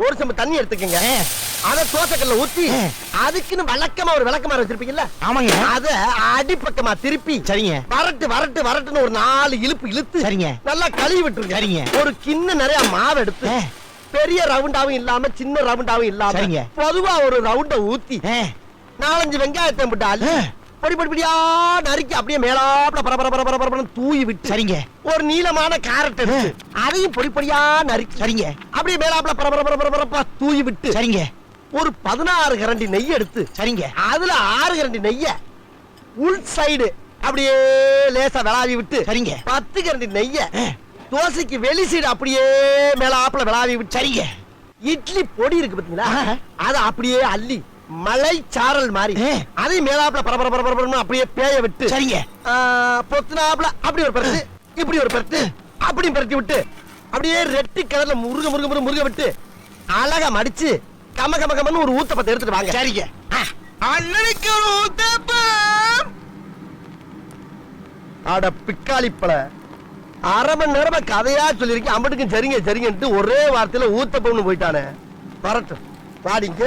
ஒரு செம்பு தண்ணி எடுத்துக்கங்க. அத தோசைக்கல்ல ஊத்தி அதுக்குன்னு வழக்கமா ஒரு விளக்கமாறு வச்சிருப்பீங்கல்ல? ஆமாங்க. அத அடிப்பக்கமா திருப்பி சரிங்க. வரட்டுன்னு ஒரு 4 இழுப்பு இழுத்து சரிங்க. நல்லா கழுவி விட்டுருங்க. சரிங்க. ஒரு கிண்ண நிறைய மாவு எடுத்து பெரிய ரவுண்டாவும் இல்லாம சின்ன ரவுண்டாவும் இல்லாம சரிங்க. பொதுவா ஒரு ரவுண்ட ஊத்தி 4-5 வெங்காயத்தை போட்டு அள்ளி பொடி பொடியா நறுக்கி அப்படியே மேலாப்ல பரபர தூவி விட்டு சரிங்க. ஒரு நீளமான கேரட் எடுத்து அதையும் பொடி பொடியா நறுக்கி சரிங்க. அப்படியே மேலாப்ல பரபர தூவி விட்டு சரிங்க. ஒரு 16 கரண்டி நெய் எடுத்து சரிங்க. அதுல 6 கரண்டி நெய்ய உள் சைடு அப்படியே லேசா விளாவி விட்டு சரிங்க. 10 கரண்டி நெய்ய தோசைக்கு வெளி சைடு அப்படியே மேலாப்ல விளாவி விட்டு சரிங்க. இட்லி பொடி இருக்கு பாத்தீங்களா? அத அப்படியே அள்ளி மலை சாரல் மாதிரி அதை மேலாப்ல பரபர அப்படியே பேய விட்டு சரிங்க. பொத்துனாப்ல அப்படி ஒரு பரட்டு இப்படி ஒரு பரட்டு அப்படி பரட்டி விட்டு அப்படியே ரெட்டி கலர்ல முருக விட்டு அழகா மடிச்சு கமன்னு ஒரு ஊத்தப்பத்தை எடுத்துட்டு வாங்க. சரிங்க. அண்ணனுக்கு ஒரு ஊத்தப்பம். அட பிக்காளிப்பழ, அரை மணி நேரமா கதையா சொல்லிருக்கேன். அம்பட்டுக்கும் சரிங்க சரிங்கன்ட்டு ஒரே வார்த்தையில ஊத்தப்பம்னு போயிட்டானே. வரட்டும் வாடிங்க.